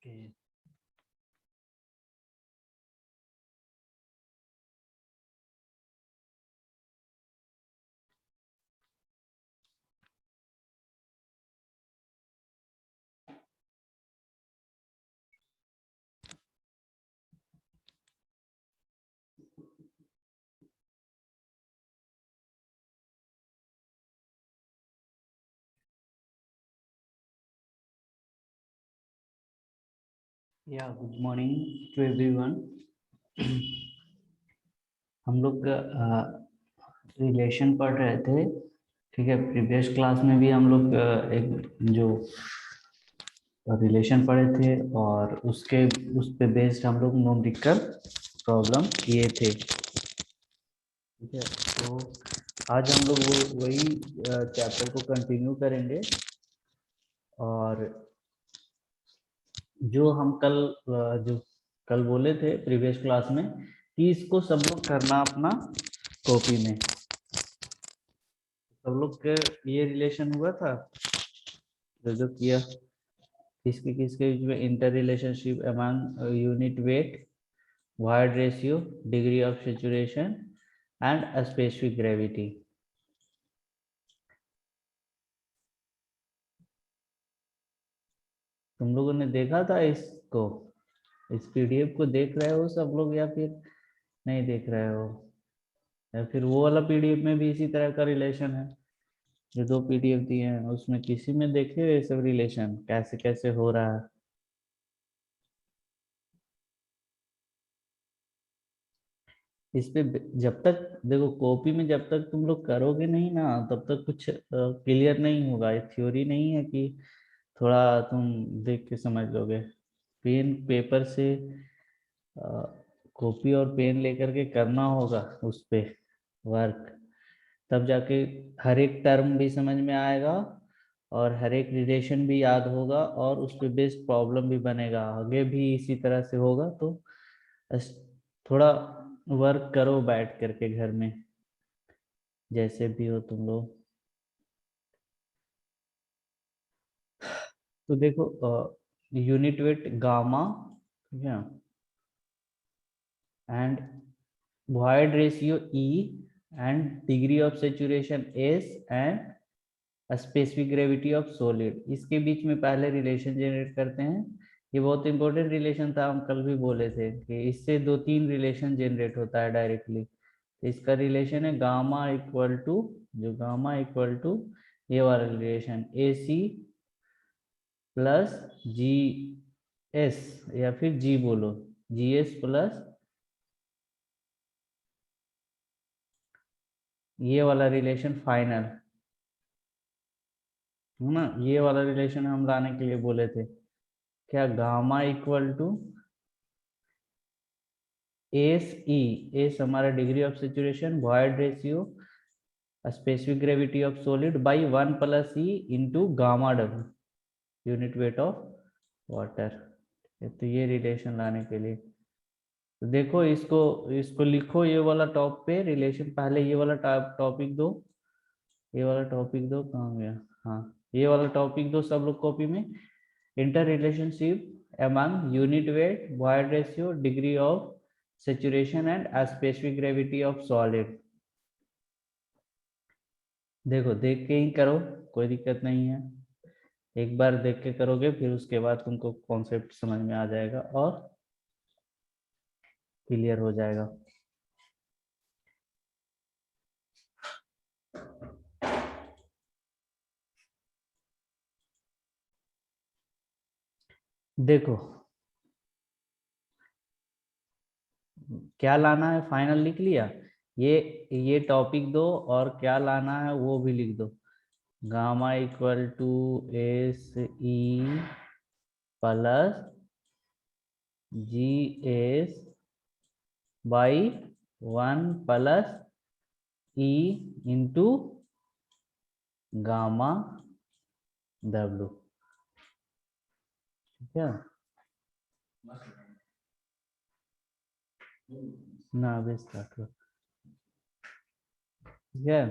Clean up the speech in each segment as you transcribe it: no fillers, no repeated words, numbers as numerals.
Okay. या good morning to everyone. हम लोग रिलेशन पढ़ रहे थे, ठीक है। प्रीवियस क्लास में भी हम लोग एक जो रिलेशन पढ़े थे और उस पे बेस्ड हम लोग न्यूमेरिकल प्रॉब्लम किए थे, ठीक है। तो आज हम लोग वही चैप्टर को कंटिन्यू करेंगे और जो हम जो कल बोले थे प्रीवियस क्लास में कि इसको सब लोग करना अपना कॉपी में। सब लोग के ये रिलेशन हुआ था जो किया, किसके किसके बीच में inter relationship among unit weight, wired ratio, degree of saturation and specific gravity. तुम लोगों ने देखा था इसको, इस पीडीएफ को देख रहे हो सब लोग या फिर नहीं देख रहे हो, या फिर वो वाला पीडीएफ में भी इसी तरह का रिलेशन है? जो दो पीडीएफ दिए हैं उसमें किसी में देखे हुए सब रिलेशन कैसे कैसे हो रहा है? इस पे जब तक देखो कॉपी में जब तक तुम लोग करोगे नहीं ना तब तक कुछ क्लियर नहीं होगा। ये थ्योरी नहीं है कि थोड़ा तुम देख के समझ लोगे। पेन पेपर से कॉपी और पेन लेकर के करना होगा उस पे वर्क, तब जाके हर एक टर्म भी समझ में आएगा और हर एक रिलेशन भी याद होगा और उस पे बेस्ड प्रॉब्लम भी बनेगा। आगे भी इसी तरह से होगा, तो बस थोड़ा वर्क करो बैठ करके घर में, जैसे भी हो तुम लोग। तो देखो यूनिट वेट गामा, ठीक है, and void ratio E and degree of saturation S and specific gravity of solid, इसके बीच में पहले रिलेशन जनरेट करते हैं। ये बहुत इंपॉर्टेंट रिलेशन था, हम कल भी बोले थे कि इससे दो तीन रिलेशन जनरेट होता है डायरेक्टली। इसका रिलेशन है गामा इक्वल टू, जो गामा इक्वल टू ये वाला रिलेशन ए सी प्लस जी एस, या फिर जी बोलो, जी एस प्लस ये वाला रिलेशन फाइनल, है ना। ये वाला रिलेशन हम लाने के लिए बोले थे, क्या gamma equal to S E, S हमारा degree of saturation, void ratio, specific gravity of solid by 1 plus E into gamma W, unit weight of water. तो ये रिलेशन लाने के लिए तो देखो इसको इसको लिखो, ये वाला टॉप पे रिलेशन, पहले ये वाला टॉपिक दो, ये वाला टॉपिक दो, कहाँ गया? हाँ, ये वाला टॉपिक दो सब लोग कॉपी में। Inter relationship among unit weight, void ratio, degree of saturation and specific gravity of solid। देखो देख के ही करो, कोई दिक्कत नहीं है। एक बार देख के करोगे फिर उसके बाद तुमको कॉन्सेप्ट समझ में आ जाएगा और क्लियर हो जाएगा। देखो क्या लाना है फाइनल लिख लिया, ये टॉपिक दो और क्या लाना है वो भी लिख दो। Gamma equal to S E plus G S by 1 plus E into gamma W, ठीक है ना। अभी स्टार्ट करो, ठीक है।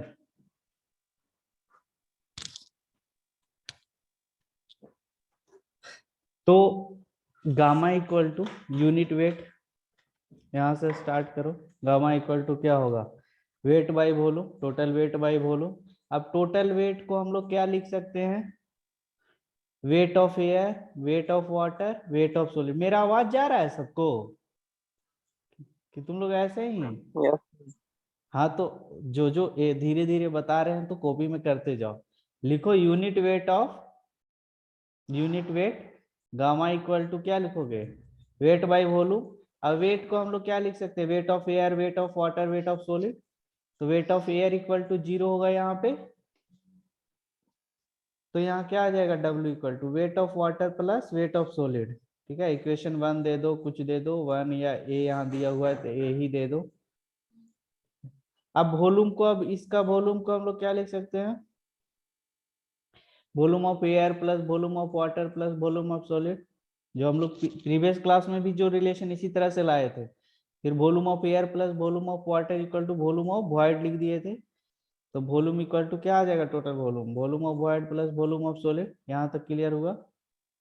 तो gamma equal to unit weight, यहाँ से स्टार्ट करो। गामा इक्वल टू क्या होगा, weight by volume, total weight by volume. अब टोटल वेट को हम लोग क्या लिख सकते हैं, weight of air, weight of water, weight of solid. मेरा आवाज जा रहा है सबको कि तुम लोग ऐसे ही हैं? Yes. हाँ तो जो जो धीरे धीरे बता रहे हैं तो कॉपी में करते जाओ। लिखो unit weight of, unit weight gamma equal to क्या लिखोगे, वेट बाई वॉल्यूम। अब वेट को हम लोग क्या लिख सकते हैं, weight of air, weight of water, weight of solid. तो weight of air equal to 0 होगा यहाँ पे, तो यहाँ क्या आ जाएगा, W equal to weight of water plus weight of solid. ठीक है, इक्वेशन 1 दे दो, कुछ दे दो 1 या A यहाँ दिया हुआ है तो A ही दे दो। अब वॉल्यूम को, अब इसका वॉल्यूम को हम लोग क्या लिख सकते हैं, volume of air plus volume of water plus volume of solid, जो हम लोग प्रीवियस क्लास में भी जो रिलेशन इसी तरह से लाए थे। फिर volume of air plus volume of water equal to volume of void लिख दिए थे। तो वॉल्यूम इक्वल टू क्या आ जाएगा, total volume, volume of void plus volume of solid. यहाँ तक क्लियर हुआ?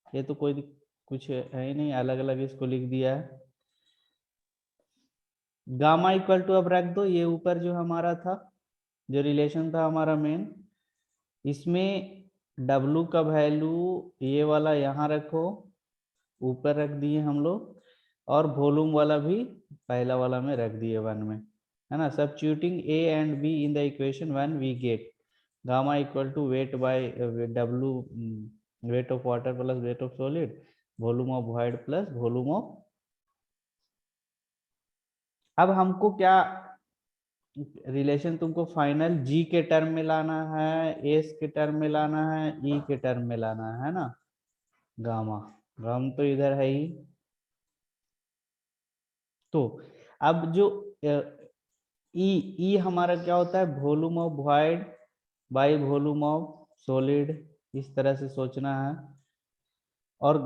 ये तो कोई कुछ है ही नहीं, अलग अलग इसको लिख दिया है। गामा इक्वल टू अब रख दो, ये ऊपर जो हमारा था, जो रिलेशन था हमारा मेन, इसमें W का वैल्यू ये वाला यहाँ रखो, ऊपर रख दिए हम लोग, और वॉल्यूम वाला भी पहला वाला में रख दिए 1 में, है ना। Substituting A and B in the equation 1 we get gamma equal to weight by W, weight of water plus weight of solid, volume of void plus volume of. अब हमको क्या रिलेशन तुमको फाइनल G के term में लाना है, S के term में लाना है, E के टर्म में लाना है ना। गामा गाम तो इधर है ही। तो अब जो ई हमारा क्या होता है, volume of void by volume of solid, इस तरह से सोचना है। और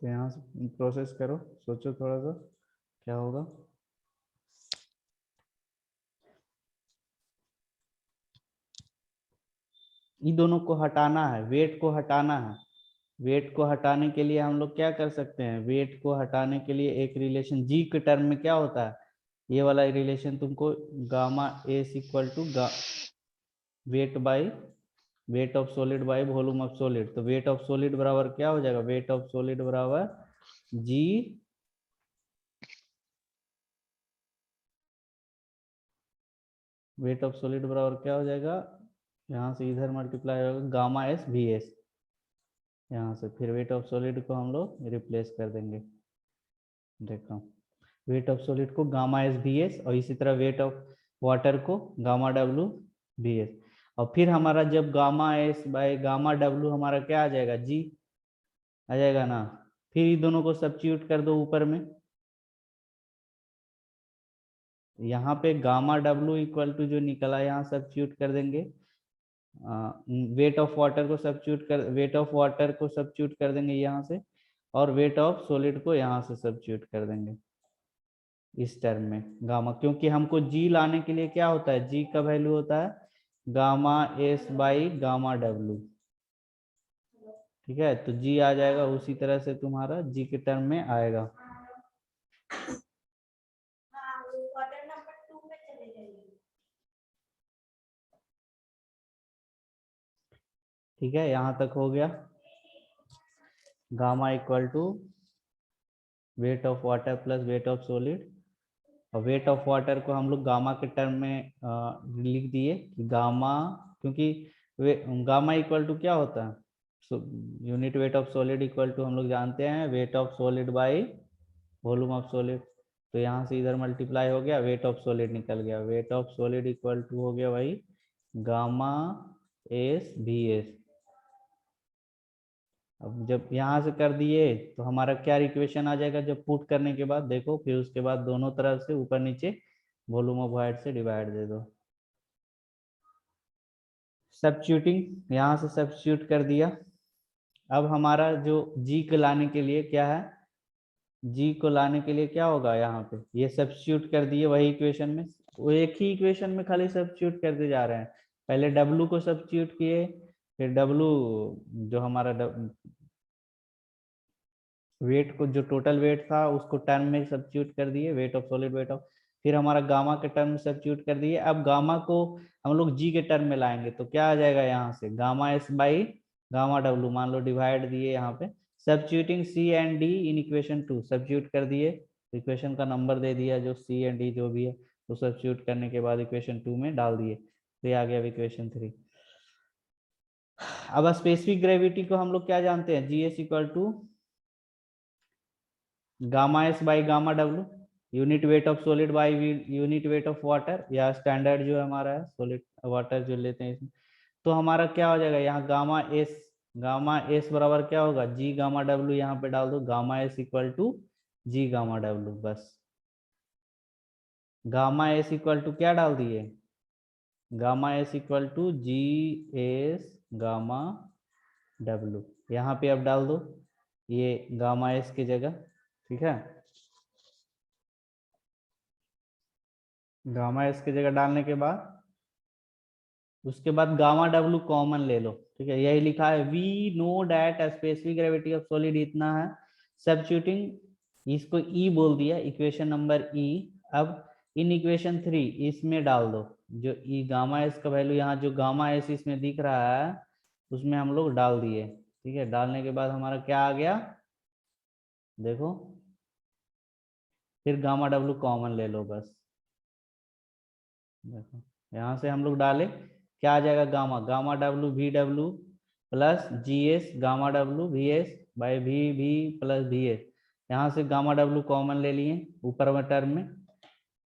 तो यहाँ से प्रोसेस करो, सोचो थोड़ा सा क्या होगा। ये दोनों को हटाना है, वेट को हटाना है। वेट को हटाने के लिए हम लोग क्या कर सकते हैं, वेट को हटाने के लिए एक रिलेशन जी के टर्म में क्या होता है, ये वाला रिलेशन तुमको gamma S equal to weight by weight of solid by volume of solid. तो वेट ऑफ सॉलिड बराबर क्या हो जाएगा, वेट ऑफ सॉलिड बराबर जी, वेट ऑफ सॉलिड बराबर क्या हो जाएगा, यहाँ से इधर मल्टीप्लाई होगा गामा एस वी एस, यहाँ से फिर वेट ऑफ सॉलिड को हम लोग रिप्लेस कर देंगे। देखो वेट ऑफ सॉलिड को गामा एस वी एस, और इसी तरह वेट ऑफ वाटर को गामा डब्ल्यू वी एस। और फिर हमारा जब gamma S by gamma W हमारा क्या आ जाएगा, जी आ जाएगा ना। फिर ये दोनों को सब्स्टिट्यूट कर दो ऊपर में, यहाँ पे गामा डब्ल्यू इक्वल टू जो निकला यहाँ सब्स्टिट्यूट कर देंगे। वेट ऑफ वाटर को सब्स्टिट्यूट कर, वेट ऑफ वाटर को सब्स्टिट्यूट कर देंगे यहाँ से, और वेट ऑफ सॉलिड को यहाँ से सब्स्टिट्यूट कर देंगे इस टर्म में गामा। क्योंकि हमको जी लाने के लिए क्या होता है, जी का वैल्यू होता है gamma S by gamma W. ठीक है, तो जी आ जाएगा उसी तरह से तुम्हारा जी के टर्म में आएगा। ठीक है, यहाँ तक हो गया। Gamma equal to weight of water plus weight of solid, और वेट ऑफ वाटर को हम लोग गामा के टर्म में लिख दिए कि गामा, क्योंकि गामा इक्वल टू क्या होता है, unit weight of solid equal to हम लोग जानते हैं weight of solid by volume of solid. तो यहाँ से इधर मल्टीप्लाई हो गया, वेट ऑफ सॉलिड निकल गया, weight of solid equal to हो गया भाई गामा एस वी एस। अब जब यहाँ से कर दिए तो हमारा क्या इक्वेशन आ जाएगा, जब पुट करने के बाद देखो, फिर उसके बाद दोनों तरफ से ऊपर नीचे वॉल्यूम ऑफ वॉइड से डिवाइड दे दो। सब्स्टिट्यूटिंग, यहाँ से सब्स्टिट्यूट कर दिया। अब हमारा जो जी को लाने के लिए क्या है, जी को लाने के लिए क्या होगा, यहाँ पे ये सब्स्टिट्यूट कर दिए वही इक्वेशन में, वो एक ही इक्वेशन में खाली सब्स्टिट्यूट करते जा रहे हैं। पहले डब्लू को सब्स्टिट्यूट किए, फिर डब्लू जो हमारा वेट को, जो टोटल वेट था उसको टर्म में सब्स्टिट्यूट कर दिए, wait of solid, weight of, फिर हमारा गामा के टर्म में सब्स्टिट्यूट कर दिए। अब गामा को हम लोग जी के टर्म में लाएंगे तो क्या आ जाएगा यहाँ से, gamma S by gamma W, मान लो डिवाइड दिए यहाँ पे, substituting C and D in equation 2, substitute कर दिए, इक्वेशन का नंबर दे दिया जो सी एंड डी जो भी है, तो सब्स्टिट्यूट करने के बाद इक्वेशन 2 में डाल दिए, तो ये आ गया इक्वेशन 3। अब स्पेसिफिक ग्रेविटी को हम लोग क्या जानते हैं, G S equal to gamma S by gamma W, unit weight of solid by unit weight of water, या स्टैंडर्ड जो हमारा है सॉलिड वाटर जो लेते हैं इसमें, तो हमारा क्या हो जाएगा यहाँ गामा एस बराबर क्या होगा, जी गामा डब्ल्यू, यहाँ पे डाल दो gamma S equal to G gamma W, बस गामा एस इक्वल टू क्या डाल दिए, gamma S equal to G S gamma W, यहाँ पे अब डाल दो ये गामा एस की जगह, ठीक है, गामा एस की जगह डालने के बाद उसके बाद गामा डब्ल्यू कॉमन ले लो, ठीक है, यही लिखा है, we know that specific gravity of solid इतना है, सब्स्टिट्यूटिंग इसको ई बोल दिया, इक्वेशन नंबर ई। अब इन इक्वेशन 3 इसमें डाल दो, जो ई गामा एस का वैल्यू यहाँ जो गामा एस इसमें दिख रहा है उसमें हम लोग डाल दिए, ठीक है, डालने के बाद हमारा क्या आ गया देखो, फिर गामा डब्ल्यू कॉमन ले लो बस, देखो यहाँ से हम लोग डाले क्या आ जाएगा, gamma gamma W V W plus G S gamma W V S by V plus V S, यहाँ से गामा डब्ल्यू कॉमन ले लिए ऊपर में टर्म में,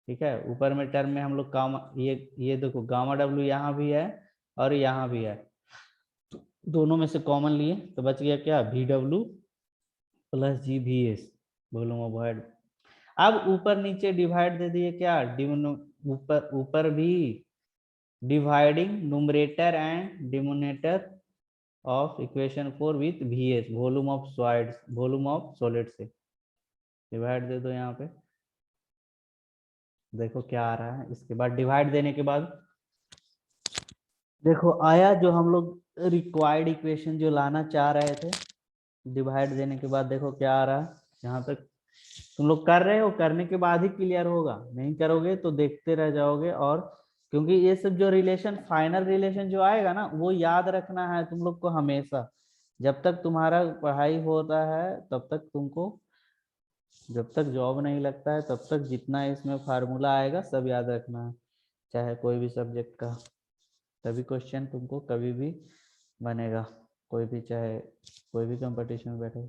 ठीक है, ऊपर में टर्म में हम लोग गामा ये देखो गामा डब्ल्यू यहाँ भी है और यहाँ भी है, तो दोनों में से कॉमन लिए तो बच गया क्या, V W plus G V S, volume of void. अब ऊपर नीचे डिवाइड दे दिए क्या, ऊपर ऊपर भी dividing numerator and denominator of equation 4 with we S, volume of solid, volume of solid से डिवाइड दे दो यहाँ पे, देखो क्या आ रहा है, इसके बाद डिवाइड देने के बाद देखो आया जो हम लोग रिक्वायर्ड इक्वेशन जो लाना चाह रहे थे, डिवाइड देने के बाद देखो क्या आ रहा है, यहाँ तक तुम लोग कर रहे हो, करने के बाद ही क्लियर होगा, नहीं करोगे तो देखते रह जाओगे, और क्योंकि ये सब जो रिलेशन फाइनल रिलेशन जो आएगा ना वो याद रखना है तुम लोग को हमेशा, जब तक तुम्हारा पढ़ाई होता है तब तक तुमको, जब तक जॉब नहीं लगता है तब तक जितना इसमें फार्मूला आएगा सब याद रखना है, चाहे कोई भी सब्जेक्ट का, तभी क्वेश्चन तुमको कभी भी बनेगा, कोई भी चाहे कोई भी कंपटीशन में बैठे।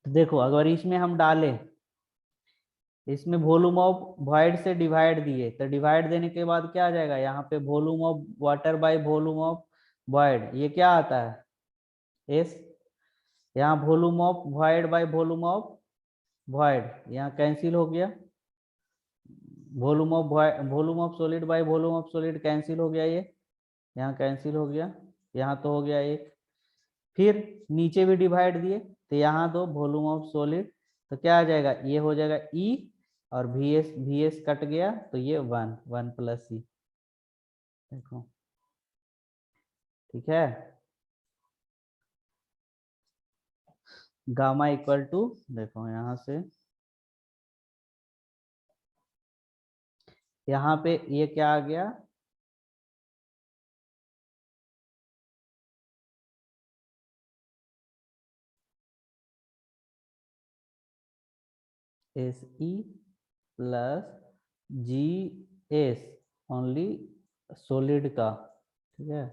तो देखो अगर इसमें हम डालें, इसमें वॉल्यूम ऑफ वॉइड से डिवाइड दिए तो डिवाइड देने के बाद क्या आ जाएगा, यहाँ पे volume of water by volume of void, ये क्या आता है एस, यहाँ volume of void by volume of void यहाँ कैंसिल हो गया, volume of solid by volume of solid cancel हो गया, ये यहाँ कैंसिल हो गया, यहाँ तो हो गया एक, फिर नीचे भी डिवाइड दिए तो यहाँ दो वॉल्यूम ऑफ सॉलिड, तो क्या आ जाएगा, ये हो जाएगा ई, और वी एस कट गया तो ये 1 प्लस ई, देखो ठीक है, गामा इक्वल टू, देखो यहाँ से यहाँ पे ये क्या आ गया, S E plus G S only solid का, ठीक है,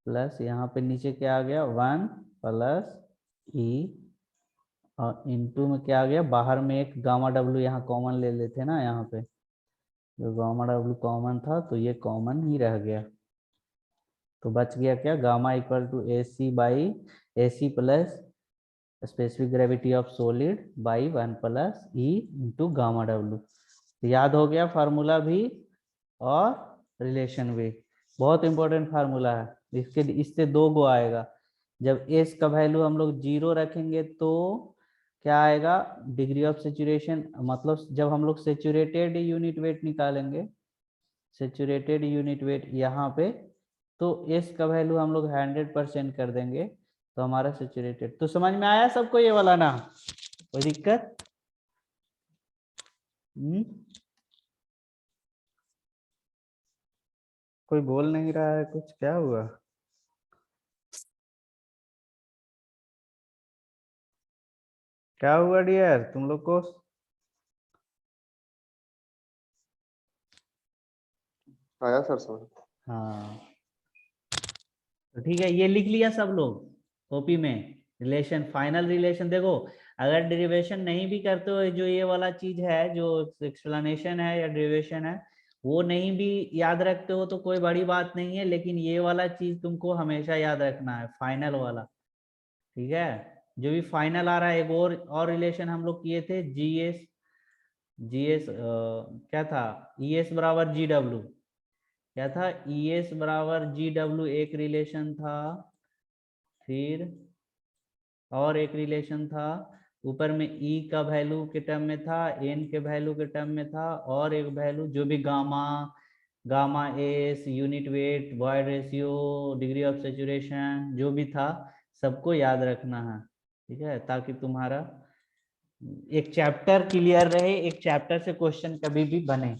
प्लस यहाँ पे नीचे क्या आ गया 1 प्लस ई, और इनटू में क्या आ गया, बाहर में एक गामा डब्ल्यू यहाँ कॉमन ले लेते ना, यहाँ पे जो गामा डब्ल्यू कॉमन था तो ये कॉमन ही रह गया, तो बच गया क्या, gamma equal to A C by A C plus specific gravity of solid by 1 plus E into gamma W, याद हो गया फार्मूला भी और रिलेशन भी, बहुत इंपॉर्टेंट फार्मूला है, इसके इससे दो गो आएगा, जब एस का वैल्यू हम लोग 0 रखेंगे तो क्या आएगा, डिग्री ऑफ सेचुरेशन, मतलब जब हम लोग सेचुरेटेड यूनिट वेट निकालेंगे, सेचुरेटेड यूनिट वेट यहाँ पे तो एस का वैल्यू हम लोग 100% कर देंगे तो हमारा सेचुरेटेड। तो समझ में आया सबको ये वाला ना, कोई दिक्कत? कोई बोल नहीं रहा है कुछ, क्या हुआ? क्या हुआ डियर तुम लोग को? आया सर समझ। हाँ तो ठीक है, ये लिख लिया सब लोग कॉपी में। रिलेशन, फाइनल रिलेशन देखो, अगर डेरिवेशन नहीं भी करते हो, जो ये वाला चीज है, जो एक्सप्लेनेशन है या डेरिवेशन है, वो नहीं भी याद रखते हो तो कोई बड़ी बात नहीं है, लेकिन ये वाला चीज तुमको हमेशा याद रखना है, फाइनल वाला। ठीक है, जो भी फाइनल आ रहा है। एक और रिलेशन हम लोग किए थे, जीएस क्या था, ईएस बराबर जी डब्ल्यू। क्या था, ईएस बराबर जी डब्ल्यू एक रिलेशन था, फिर और एक रिलेशन था, ऊपर में ई का वैल्यू के टर्म में था, एन के वैल्यू के टर्म में था, और एक वैल्यू जो भी gamma, gamma S, unit weight, void ratio, degree of saturation, जो भी था सबको याद रखना है। ठीक है, ताकि तुम्हारा एक चैप्टर क्लियर रहे, एक चैप्टर से क्वेश्चन कभी भी बने।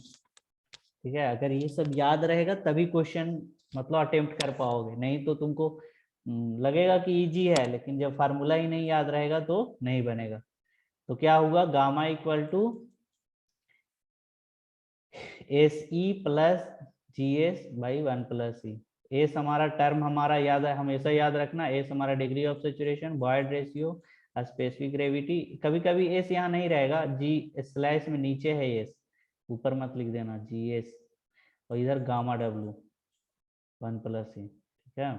ठीक है, अगर ये सब याद रहेगा तभी क्वेश्चन मतलब अटेम्प्ट कर पाओगे, नहीं तो तुमको लगेगा कि इजी है, लेकिन जब फार्मूला ही नहीं याद रहेगा तो नहीं बनेगा। तो क्या होगा, gamma equal to S E plus G S by 1 + E. S हमारा टर्म हमारा याद है, हमेशा याद रखना। एस हमारा degree of saturation, void ratio, specific gravity. कभी कभी एस यहाँ नहीं रहेगा, जी स्लैश में नीचे है एस, ऊपर मत लिख देना जी एस, और इधर गामा डब्ल्यू 1 + ई। ठीक है,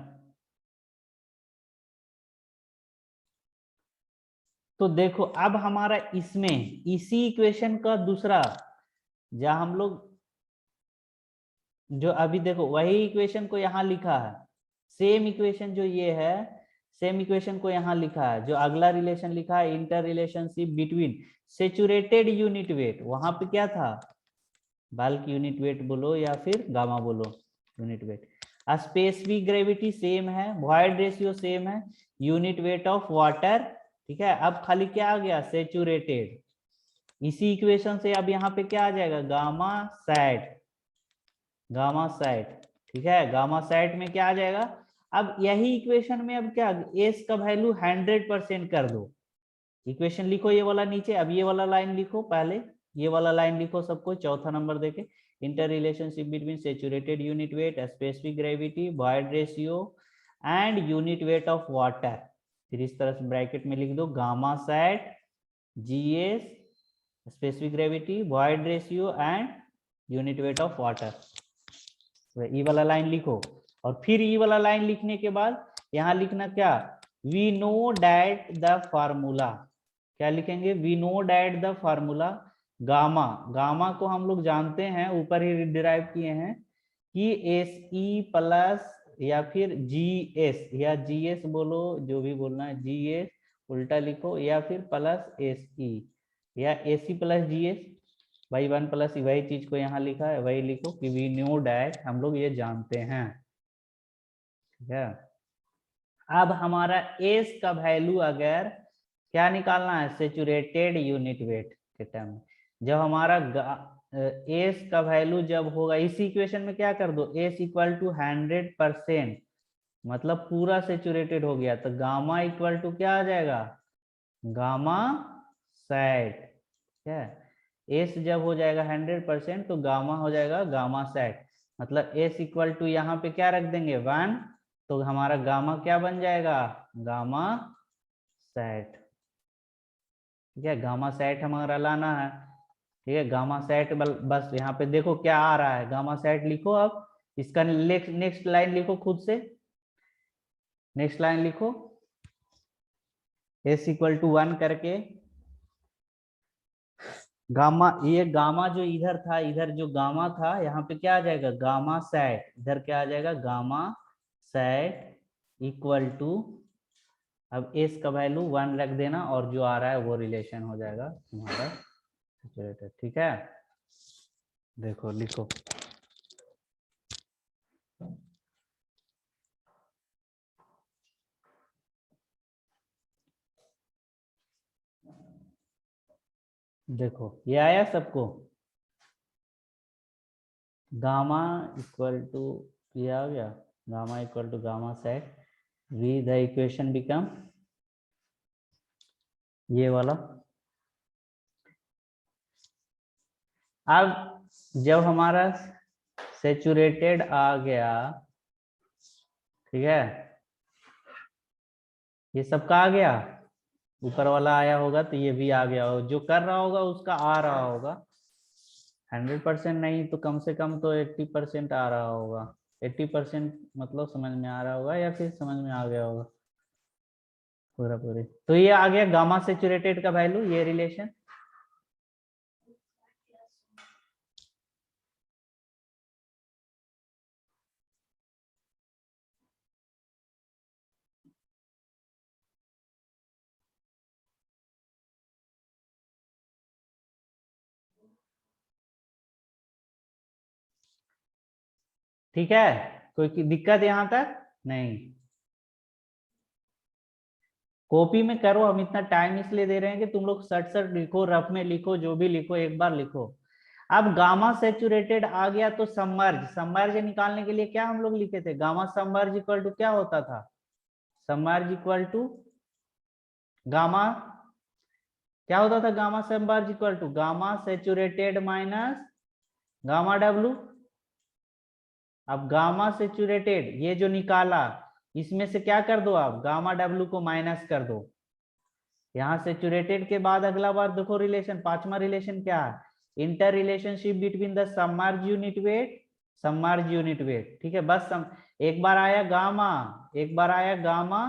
तो देखो अब हमारा इसमें इसी इक्वेशन का दूसरा, जहां हम लोग जो अभी देखो वही इक्वेशन को यहाँ लिखा है, सेम इक्वेशन जो ये है, सेम इक्वेशन को यहाँ लिखा है। जो अगला रिलेशन लिखा है, inter relationship between saturated unit wait, वहां पे क्या था, बल्क यूनिट वेट बोलो या फिर गामा बोलो, unit weight. Specific gravity same है, वॉइड रेशियो सेम है, यूनिट वेट ऑफ वाटर। ठीक है, अब खाली क्या आ गया, सेचुरेटेड। इसी इक्वेशन से अब यहाँ पे क्या आ जाएगा, गामा सैट, गामा सैट। ठीक है, गामा सैट में क्या आ जाएगा, अब यही इक्वेशन में अब क्या, एस का वैल्यू 100% कर दो। इक्वेशन लिखो ये वाला नीचे, अब ये वाला लाइन लिखो, पहले ये वाला लाइन लिखो सबको, चौथा नंबर देके, inter relationship between saturated unit weight, specific gravity, void ratio and unit weight of water. फिर इस तरह से ब्रैकेट में लिख दो, gamma sat G S, specific gravity, void ratio and unit weight of water. E वाला लाइन लिखो, और फिर ई वाला लाइन लिखने के बाद यहाँ लिखना क्या, we know that the formula. क्या लिखेंगे, we know that the formula. Gamma, gamma को हम लोग जानते हैं, ऊपर ही डिराइव किए हैं कि एस ई प्लस या फिर जी एस, या जी एस बोलो, जो भी बोलना है, जी एस उल्टा लिखो, या फिर प्लस एस ई, या A C plus G S by 1 + वही चीज को यहाँ लिखा है, वही लिखो कि वी नो डैट, हम लोग ये जानते हैं। ठीक है, अब हमारा एस का वैल्यू अगर क्या निकालना है, सेचुरेटेड यूनिट वेट के टर्म में, जब हमारा एस का वैल्यू जब होगा, इसी इक्वेशन में क्या कर दो, एस इक्वल टू 100%, मतलब पूरा सेचुरेटेड हो गया, तो गामा इक्वल टू क्या आ जाएगा, गामा सैट। ठीक है, एस जब हो जाएगा 100% तो गामा हो जाएगा गामा सैट, मतलब एस इक्वल टू यहाँ पे क्या रख देंगे 1, तो हमारा गामा क्या बन जाएगा, गामा सैट। ठीक है, गामा सेट हमारा लाना है। ठीक है, गामा सेट बस यहाँ पे देखो क्या आ रहा है, गामा सेट लिखो। अब इसका नेक्स्ट लाइन लिखो खुद से, नेक्स्ट लाइन लिखो, एस इक्वल टू 1 करके गामा, ये गामा जो इधर था, इधर जो गामा था, यहाँ पे क्या आ जाएगा, गामा सेट, इधर क्या आ जाएगा, गामा सेट इक्वल टू, अब एस का वैल्यू 1 रख देना, और जो आ रहा है वो रिलेशन हो जाएगा तुम्हारा सेचुरेटेड। ठीक है, देखो लिखो, देखो ये आया सबको, गामा इक्वल टू, ये आ गया, gamma equal to gamma sat V, the equation become ये वाला। अब जब हमारा सेचुरेटेड आ गया, ठीक है, ये सबका आ गया, ऊपर वाला आया होगा तो ये भी आ गया होगा, जो कर रहा होगा उसका आ रहा होगा, 100% नहीं तो कम से कम तो 80% आ रहा होगा, 80% मतलब समझ में आ रहा होगा या फिर समझ में आ गया होगा पूरा पूरी। तो ये आ गया गामा सेचुरेटेड का वैल्यू, ये रिलेशन। ठीक है, कोई दिक्कत यहां तक नहीं? कॉपी में करो, हम इतना टाइम इसलिए दे रहे हैं कि तुम लोग सट सट लिखो, रफ में लिखो, जो भी लिखो एक बार लिखो। अब गामा सेचुरेटेड आ गया तो सबमर्ज, सबमर्ज निकालने के लिए क्या हम लोग लिखे थे, गामा सबमर्ज इक्वल टू क्या होता था, सबमर्ज इक्वल टू गामा, क्या होता था, gamma submerge equal to gamma saturated minus gamma W. अब गामा सेचुरेटेड ये जो निकाला, इसमें से क्या कर दो, आप गामा डब्लू को माइनस कर दो। यहाँ सेचुरेटेड के बाद अगला बार देखो रिलेशन, पांचवा रिलेशन क्या है, inter relationship between the submerge unit weight, submerge unit weight, ठीक है। बस एक बार आया गामा, एक बार आया गामा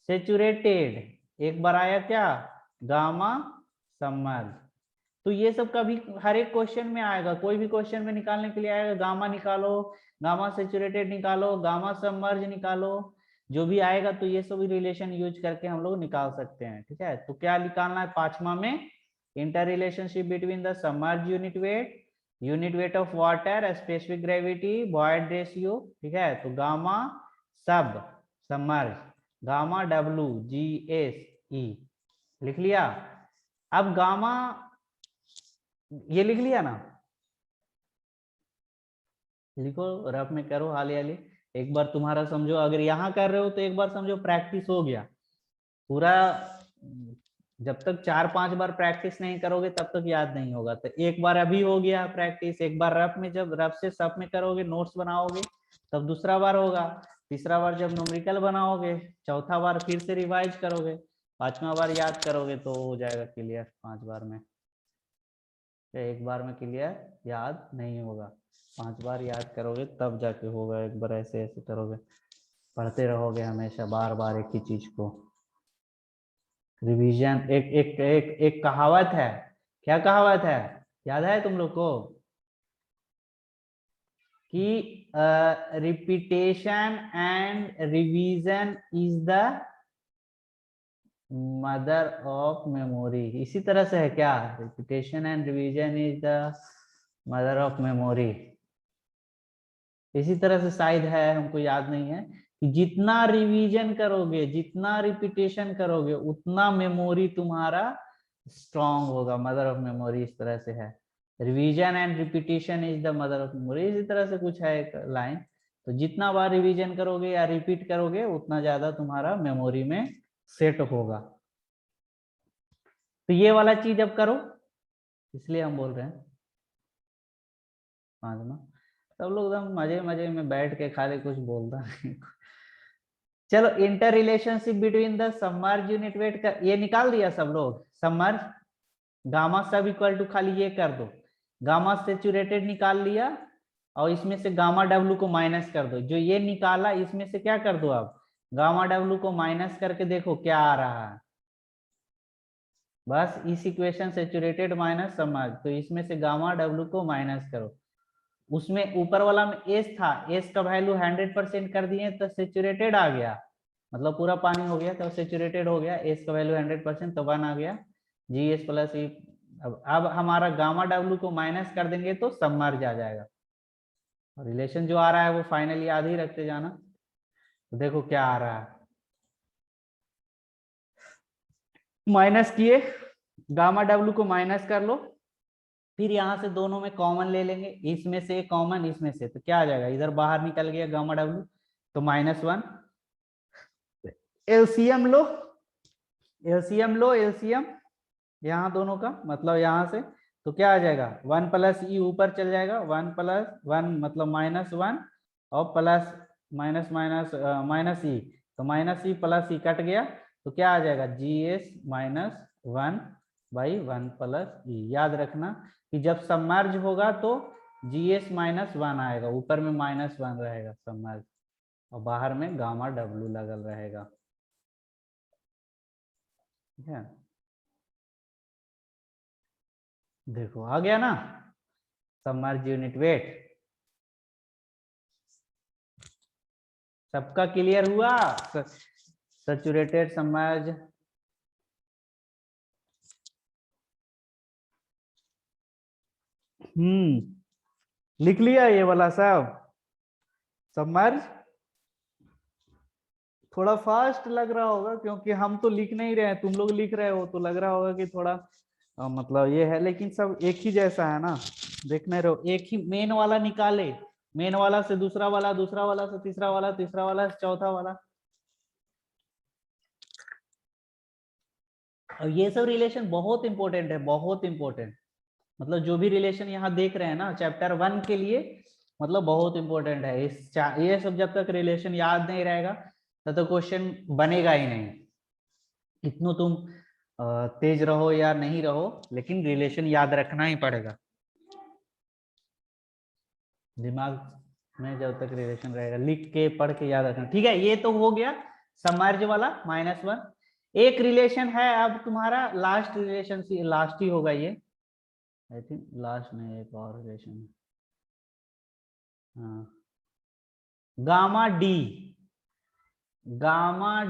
सेचुरेटेड, एक बार आया क्या, गामा सबमर्ज। तो ये सब कभी हर एक क्वेश्चन में आएगा, कोई भी क्वेश्चन में निकालने के लिए आएगा, गामा निकालो, गामा सेचुरेटेड निकालो, गामा सबमर्ज निकालो, जो भी आएगा तो ये सब रिलेशन यूज करके हम लोग निकाल सकते हैं, ठीक है। तो क्या निकालना है पांचवा में, inter relationship between the submerge unit weight of water, specific gravity, void ratio, ठीक है। तो गामा सब submerge, gamma W G S E लिख लिया। अब गामा, ये लिख लिया ना, लिखो रफ में करो हाली हाली, एक बार तुम्हारा समझो, अगर यहाँ कर रहे हो तो एक बार समझो प्रैक्टिस हो गया पूरा। जब तक 4-5 बार प्रैक्टिस नहीं करोगे तब तक याद नहीं होगा, तो एक बार अभी हो गया प्रैक्टिस, एक बार रफ में, जब रफ से सब में करोगे, नोट्स बनाओगे, तब दूसरा बार होगा, तीसरा बार जब न्यूमेरिकल बनाओगे, चौथा बार फिर से रिवाइज करोगे, पांचवा बार याद करोगे तो हो जाएगा क्लियर 5 बार में। एक बार में क्लियर याद नहीं होगा, 5 बार याद करोगे तब जाके होगा, एक बार ऐसे ऐसे करोगे, पढ़ते रहोगे हमेशा बार बार एक ही चीज को। रिवीजन, एक एक एक एक कहावत है, क्या कहावत है, याद है तुम लोग को, कि repetition and revision is the mother of memory, इसी तरह से है क्या, repetition and revision is the mother of memory, इसी तरह से शायद है, हमको याद नहीं है, कि जितना रिवीजन करोगे, जितना रिपीटेशन करोगे, उतना मेमोरी तुम्हारा स्ट्रांग होगा, मदर ऑफ मेमोरी इस तरह से है, revision and repetition is the mother of memory, इसी तरह से कुछ है एक लाइन। तो जितना बार रिवीजन करोगे या रिपीट करोगे उतना ज्यादा तुम्हारा मेमोरी में सेट होगा। तो ये वाला चीज अब करो, इसलिए हम बोल रहे हैं पांचवा, सब लोग एकदम मजे मजे में बैठ के खाली कुछ बोलता नहीं। चलो, inter relationship between the submerge unit weight का ये निकाल दिया सब लोग, सबमर्ज गामा सब इक्वल टू, खाली ये कर दो, गामा सेचुरेटेड निकाल लिया, और इसमें से गामा डब्ल्यू को माइनस कर दो, जो ये निकाला इसमें से क्या कर दो, आप गामा डब्ल्यू को माइनस करके देखो क्या आ रहा है, बस इस इक्वेशन सेचुरेटेड माइनस सबमर्ज, तो इसमें से गामा डब्ल्यू को माइनस करो, उसमें ऊपर वाला में एस था, एस का वैल्यू 100% कर दिए तो सेचुरेटेड आ गया, मतलब पूरा पानी हो गया तो सेचुरेटेड हो गया, एस का वैल्यू 100% तो 1 आ गया, जी एस प्लस ई। अब हमारा गामा डब्ल्यू को माइनस कर देंगे तो सबमर्ज आ जाएगा, रिलेशन जो आ रहा है वो फाइनली याद ही रखते जाना। तो देखो क्या आ रहा है, माइनस किए गामा डब्ल्यू को माइनस कर लो, फिर यहां से दोनों में कॉमन ले लेंगे, इसमें से कॉमन इसमें से, तो क्या आ जाएगा, इधर बाहर निकल गया गामा डब्ल्यू, तो -1। एलसीएम लो, एलसीएम लो, एलसीएम यहाँ दोनों का, मतलब यहाँ से, तो क्या आ जाएगा, 1 + ई ऊपर चल जाएगा, 1 + 1 मतलब -1, और प्लस माइनस माइनस माइनस ई, तो -ई + ई कट गया, तो क्या आ जाएगा, GS - 1/1 + ई। याद रखना कि जब सबमर्ज होगा तो GS -1 आएगा, ऊपर में -1 रहेगा सबमर्ज, और बाहर में गामा डब्ल्यू लगल रहेगा। ठीक है, देखो आ गया ना सबमर्ज यूनिट वेट। सबका क्लियर हुआ, सैचुरेटेड सबमर्ज। लिख लिया ये वाला सब सबमर्ज। थोड़ा फास्ट लग रहा होगा क्योंकि हम तो लिख नहीं रहे हैं, तुम लोग लिख रहे हो, तो लग रहा होगा कि थोड़ा मतलब ये है, लेकिन सब एक ही जैसा है ना, देखने रहो, एक ही मेन वाला निकाले, मेन वाला से दूसरा वाला, दूसरा वाला से तीसरा वाला, तीसरा वाला से चौथा वाला, और ये सब रिलेशन बहुत इंपॉर्टेंट है, बहुत इंपॉर्टेंट। मतलब जो भी रिलेशन यहाँ देख रहे हैं ना चैप्टर 1 के लिए, मतलब बहुत इंपॉर्टेंट है। ये सब जब तक रिलेशन याद नहीं रहेगा तब तक क्वेश्चन बनेगा ही नहीं, इतना तुम तेज रहो या नहीं रहो, लेकिन रिलेशन याद रखना ही पड़ेगा दिमाग में, जब तक रिलेशन रहेगा, लिख के पढ़ के याद रखना। ठीक है, ये तो हो गया समर्ज वाला -1। एक रिलेशन है अब तुम्हारा, लास्ट रिलेशन, लास्ट ही होगा ये, आई थिंक लास्ट में एक और रिलेशन है, हाँ, gamma D, gamma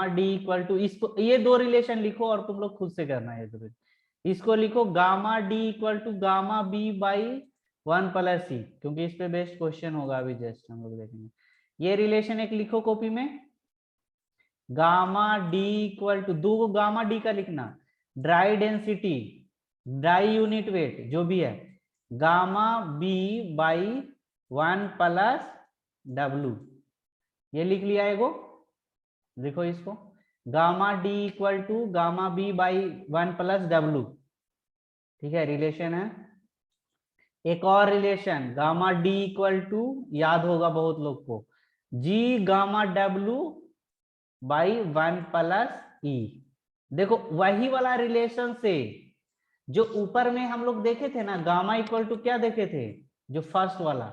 D equal to, इसको ये दो रिलेशन लिखो और तुम लोग खुद से करना है जरूर, इसको लिखो gamma D equal to gamma B by 1 + E, क्योंकि इस पे बेस्ट क्वेश्चन होगा अभी जस्ट हम लोग देखेंगे। ये रिलेशन एक लिखो कॉपी में, गामा डी इक्वल टू, दो गामा डी का लिखना, dry density, dry unit wait जो भी है, गामा बी बाई 1 + डब्ल्यू, ये लिख लिया एगो, देखो इसको, gamma D equal to gamma B by 1 + W. ठीक है, रिलेशन है। एक और relation gamma D equal to, याद होगा बहुत लोग को, G gamma W by 1 + E. देखो वही वाला रिलेशन से जो ऊपर में हम लोग देखे थे ना, गामा इक्वल टू क्या देखे थे, जो फर्स्ट वाला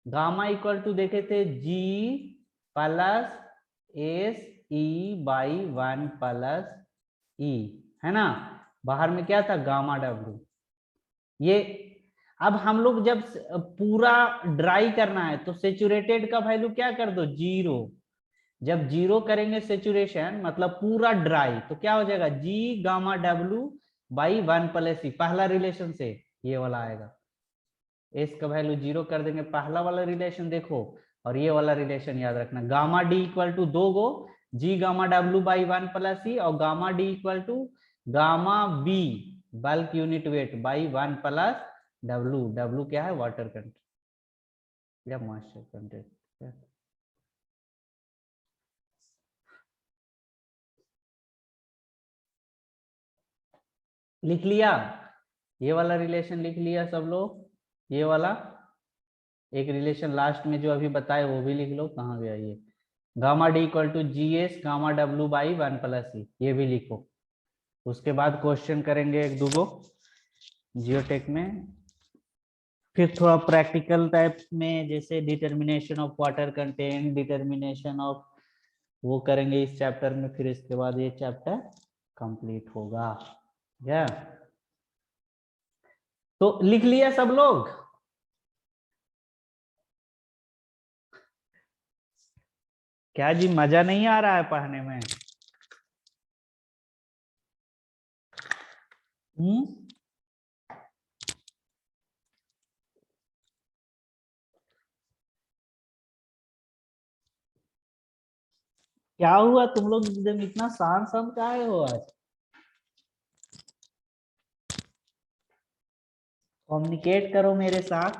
गामा इक्वल टू देखे थे, जी + एस ई बाई 1 + ई, है ना, बाहर में क्या था, गामा डब्ल्यू। ये अब हम लोग जब पूरा ड्राई करना है तो सेचुरेटेड का वैल्यू क्या कर दो, 0। जब 0 करेंगे सेचुरेशन मतलब पूरा ड्राई, तो क्या हो जाएगा, जी गामा डब्ल्यू बाई 1 + ई, पहला रिलेशन से ये वाला आएगा, एस का वैल्यू 0 कर देंगे, पहला वाला रिलेशन देखो, और ये वाला रिलेशन याद रखना, gamma D equal to 2 go G gamma W by 1 + E, और gamma D equal to gamma B bulk unit weight by 1 + W. W क्या है, वाटर कंटेंट या मॉइस्चर कंटेंट। लिख लिया, ये वाला रिलेशन लिख लिया सब लोग, ये वाला एक रिलेशन लास्ट में जो अभी बताए वो भी लिख लो, कहाँ गया ये, gamma D equal to G S gamma W by 1 + E, ये भी लिखो। उसके बाद क्वेश्चन करेंगे एक दो जियोटेक में, फिर थोड़ा प्रैक्टिकल टाइप में, जैसे determination of water content, determination of, वो करेंगे इस चैप्टर में, फिर इसके बाद ये चैप्टर कंप्लीट होगा। क्या तो लिख लिया सब लोग, क्या जी मजा नहीं आ रहा है पढ़ने में? हम्म, क्या हुआ तुम लोग एकदम इतना शांत शांत काहे हो आज? कम्युनिकेट करो मेरे साथ।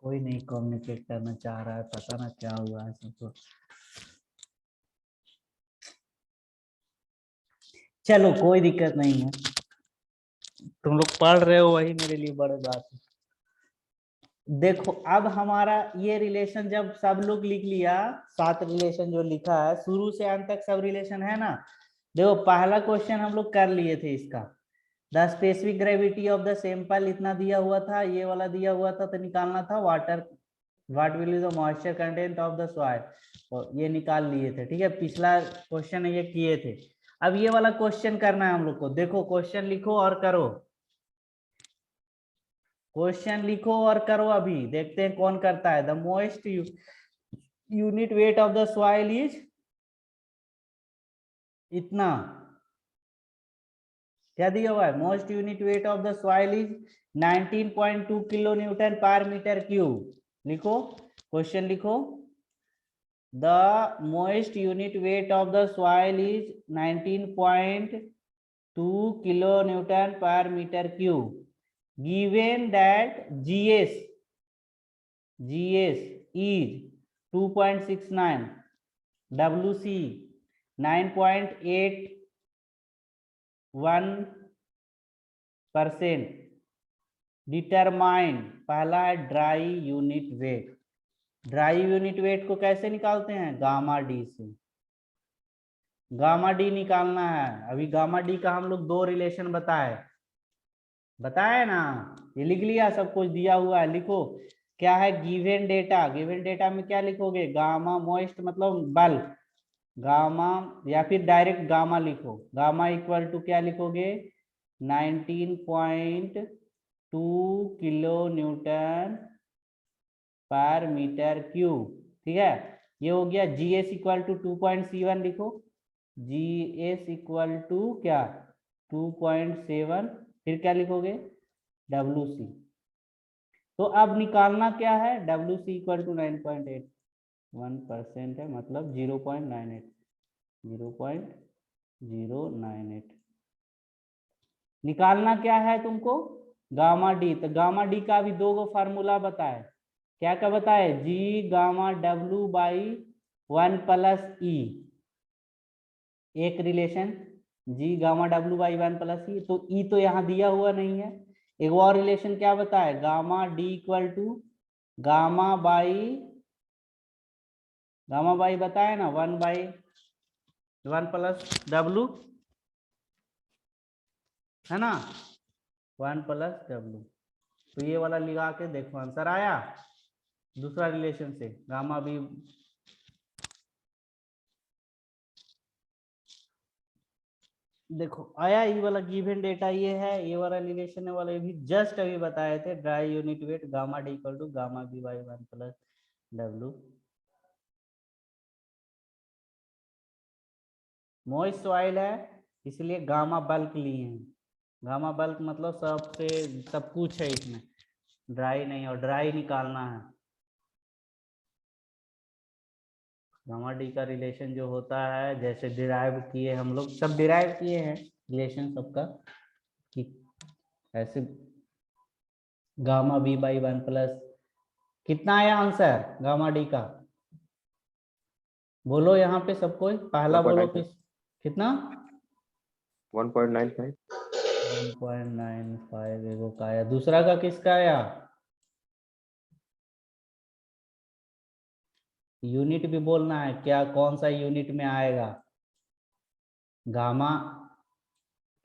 कोई नहीं कम्युनिकेट करना चाह रहा है, पता ना क्या हुआ है सबको। चलो कोई दिक्कत नहीं है, तुम लोग पढ़ रहे हो वही मेरे लिए बड़ी बात है। देखो अब हमारा ये रिलेशन जब सब लोग लिख लिया, 7 रिलेशन जो लिखा है शुरू से अंत तक सब रिलेशन है ना। देखो पहला क्वेश्चन हम लोग कर लिए थे इसका, the specific gravity of the sample इतना दिया हुआ था, ये वाला दिया हुआ था, तो निकालना था water what will be the moisture content of the soil, और ये निकाल लिए थे। ठीक है, पिछला क्वेश्चन ये किए थे। अब ये वाला क्वेश्चन करना है हम लोग को। देखो क्वेश्चन लिखो और करो, क्वेश्चन लिखो और करो। अभी देखते हैं कौन करता है। The most unit weight of the soil is इतना, क्या दिया हुआ है, most unit weight of the soil is 19.2 kilo newton per metre cube. लिखो क्वेश्चन लिखो, the most unit weight of the soil is 19.2 kilo newton per metre cube, given that gs is 2.69, wc 9.81%, determine, पहला है dry unit weight. Dry unit weight को कैसे निकालते हैं, gamma D से। Gamma D निकालना है। अभी गामा डी का हम लोग 2 रिलेशन बताए ना, ये लिख लिया, सब कुछ दिया हुआ है। लिखो क्या है, गिवन डेटा। गिवन डेटा में क्या लिखोगे, गामा मोइस्ट मतलब बल्क, गामा, या फिर डायरेक्ट गामा लिखो। गामा इक्वल टू क्या लिखोगे, 19.2 kilo newton per metre cube. ठीक है, ये हो गया। जीएस इक्वल टू 2.7 लिखो, जीएस इक्वल टू क्या 2.7, फिर क्या लिखोगे WC। तो अब निकालना क्या है, WC इक्वल टू 9.81% है, मतलब 0.98 निकालना क्या है तुमको, गामा डी। तो गामा डी का भी 2 गो फार्मूला बताए, क्या क्या बताए, G gamma W by 1 plus E, एक relation G gamma W by 1 plus E, तो ई तो यहाँ दिया हुआ नहीं है। एक और रिलेशन क्या बताए, gamma D equal to gamma by बताए ना 1 बाई 1 प्लस W, है ना, 1 प्लस W। तो ये वाला लगा के देखो आंसर आया। दूसरा रिलेशन से गामा बी, देखो आया, ये वाला गिवन डेटा ये है, ये वाला रिलेशन वाले भी जस्ट अभी बताए थे। Dry unit weight gamma D equal to gamma B by 1 plus W। Moist soil है इसलिए गामा बल्क लिए हैं। गामा बल्क मतलब सबसे सब कुछ है इसमें, ड्राई नहीं, और ड्राई निकालना है। गामा डी का रिलेशन जो होता है, जैसे डिराइव किए हम लोग, सब डिराइव किए हैं रिलेशन सबका, कि ऐसे गामा बी बाई 1 प्लस, कितना आया आंसर गामा डी का, बोलो यहाँ पे सबको, पहला बोलो किस, कितना 1.95 1.95 एगो का आया, दूसरा का किसका आया, यूनिट भी बोलना है क्या, कौन सा यूनिट में आएगा, गामा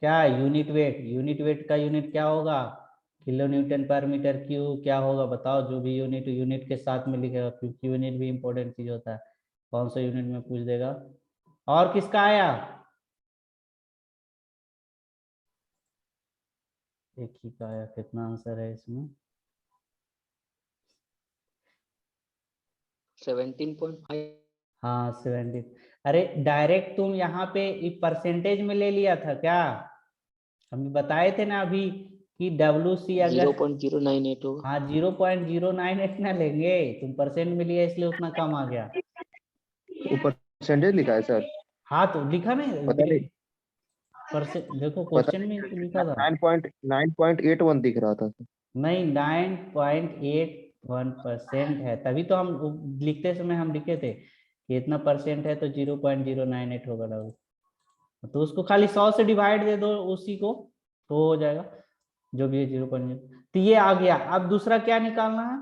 क्या यूनिट वेट का यूनिट क्या होगा, kilo newton per metre cube, क्या होगा बताओ, जो भी यूनिट के साथ में लिखेगा, क्योंकि यूनिट भी इंपॉर्टेंट चीज होता है, कौन सा यूनिट में पूछ देगा। और किसका आया, एक ही का आया, कितना आंसर है इसमें 17.5। हाँ 70। अरे डायरेक्ट तुम यहाँ पे परसेंटेज में ले लिया था क्या, हम बताए थे ना अभी कि WC अगर 0.098 होगा। हाँ 0.098 ना लेंगे, तुम परसेंट में लिया इसलिए उतना कम आ गया। ऊपर परसेंटेज लिखा है सर, हाँ तो लिखा नहीं, पता नहीं। परसेंट देखो क्वेश्चन में तो लिखा था 9.9.81 दिख रहा था सर। नहीं 9.81% है, तभी तो हम लिखते समय हम लिखे थे कि इतना परसेंट है तो 0.098 होगा W। तो उसको खाली 100 से डिवाइड दे दो उसी को तो हो जाएगा जो भी है 0.0। तो ये आ गया। अब दूसरा क्या निकालना है?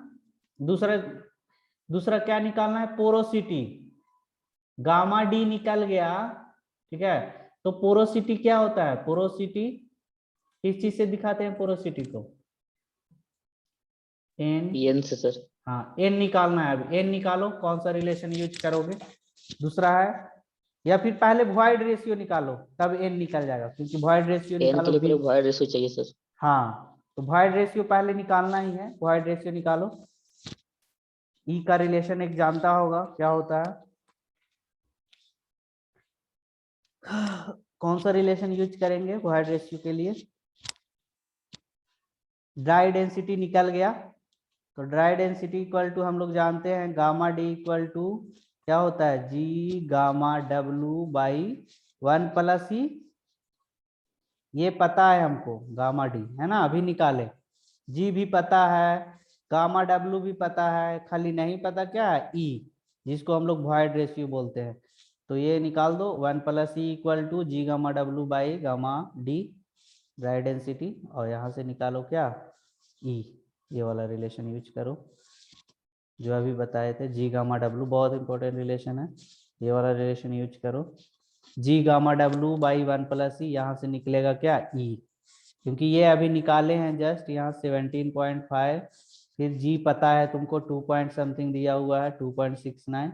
दूसरा क्या निकालना है? पोरोसिटी। गामा डी निकल गया, ठीक है। तो पोरोसिटी क्या होता है? पोरोसिटी किस चीज से दिखाते हैं पोरोसिटी को? एन। एन से सर। हाँ एन निकालना है। अब एन निकालो, कौन सा रिलेशन यूज करोगे? दूसरा है, या फिर पहले वॉइड रेशियो निकालो तब एन निकल जाएगा, क्योंकि वॉइड रेशियो एन के निकालो लिए बी। पहले वॉइड रेशियो चाहिए सर। हाँ तो वॉइड रेशियो पहले निकालना ही है। वॉइड रेशियो निकालो। ई का रिलेशन एक जानता होगा क्या होता है? कौन सा रिलेशन यूज करेंगे वॉइड रेशियो के लिए? ड्राई डेंसिटी निकल गया, तो ड्राई डेंसिटी इक्वल टू हम लोग जानते हैं गामा डी इक्वल टू क्या होता है? G gamma W by 1 plus E. ये पता है हमको गामा डी, है ना, अभी निकाले। जी भी पता है, गामा डब्लू भी पता है, खाली नहीं पता क्या है? ई, जिसको हम लोग वॉइड रेशियो बोलते हैं। तो ये निकाल दो 1 plus E equal to G gamma W by gamma D dry density, और यहाँ से निकालो क्या? ई। ये वाला रिलेशन यूज करो जो अभी बताए थे, जी गामा डब्लू, बहुत इंपॉर्टेंट रिलेशन है। ये वाला रिलेशन यूज करो, G gamma W by 1 plus E, यहाँ से निकलेगा क्या? ई, क्योंकि ये अभी निकाले हैं जस्ट यहाँ 17.5। फिर जी पता है तुमको 2 पॉइंट समथिंग दिया हुआ है 2.69।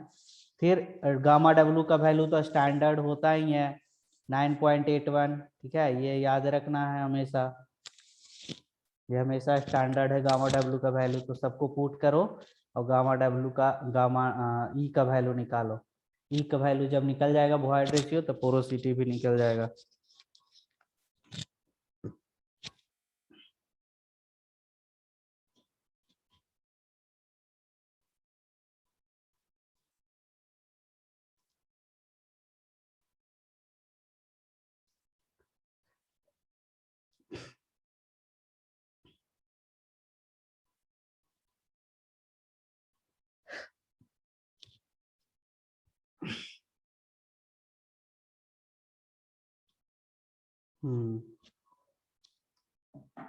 फिर गामा डब्लू का वैल्यू तो स्टैंडर्ड होता ही है 9.81, ठीक है, ये याद रखना है हमेशा। ये हमेशा स्टैंडर्ड है गामा डब्लू का वैल्यू। तो सबको पुट करो और गामा डब्लू का गामा ई का वैल्यू निकालो। ई का वैल्यू जब निकल जाएगा वॉइड रेशियो, तो पोरोसिटी भी निकल जाएगा।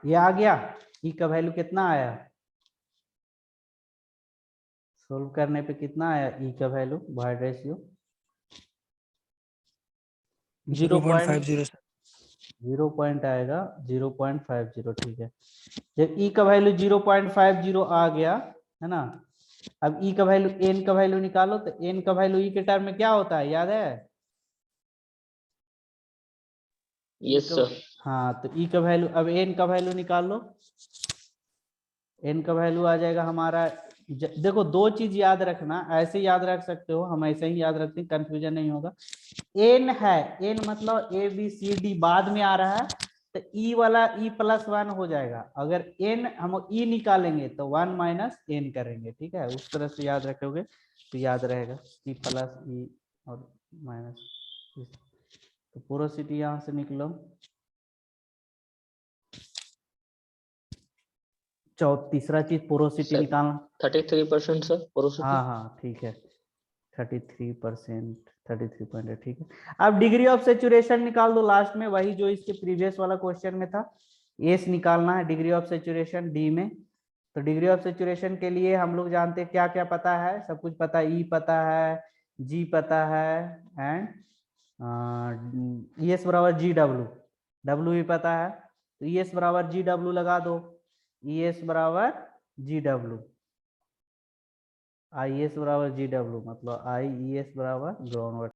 ये आ गया। ई का वैल्यू कितना आया? सोल्व करने पे कितना आया ई का वैल्यू वॉइड रेशियो? 0 पॉइंट आएगा 0.50, ठीक है। जब ई का वैल्यू 0.50 आ गया, है ना, अब ई का वैल्यू एन का वैल्यू निकालो। तो एन का वैल्यू ई के टर्म में क्या होता है, याद है? Yes sir. हाँ तो ई का वैल्यू, अब एन का वैल्यू निकाल लो। एन का वैल्यू आ जाएगा हमारा, देखो दो चीज याद रखना, ऐसे याद रख सकते हो, हम ऐसे ही याद रखते हैं, कंफ्यूजन नहीं होगा। एन है, एन मतलब ए बी सी डी बाद में आ रहा है, तो ई वाला ई प्लस 1 हो जाएगा। अगर एन हम ई निकालेंगे तो 1 माइनस एन करेंगे, ठीक है, उस तरह से याद रखोगे तो याद रहेगा ई प्लस ई और माइनस। तो पोरोसिटी यहां से निकलो, तीसरा चीज पोरोसिटी सर निकालना। 33% सर पोरोसिटी। हाँ हाँ ठीक है, 33%, 33.8, ठीक है। अब डिग्री ऑफ सेचुरेशन निकाल दो लास्ट में, वही जो इसके प्रीवियस वाला क्वेश्चन में था। एस निकालना है डिग्री ऑफ सेचुरेशन डी में। तो डिग्री ऑफ सेचुरेशन के लिए हम लोग जानते हैं क्या क्या पता है, सब कुछ पता है। ई पता है, जी पता है, एंड ई एस बराबर जी डब्ल्यू, डब्ल्यू भी पता है। तो ई एस बराबर जी डब्ल्यू लगा दो, ई एस बराबर जी डब्ल्यू, आई एस बराबर जी डब्ल्यू, मतलब आई ई एस बराबर ग्राउंड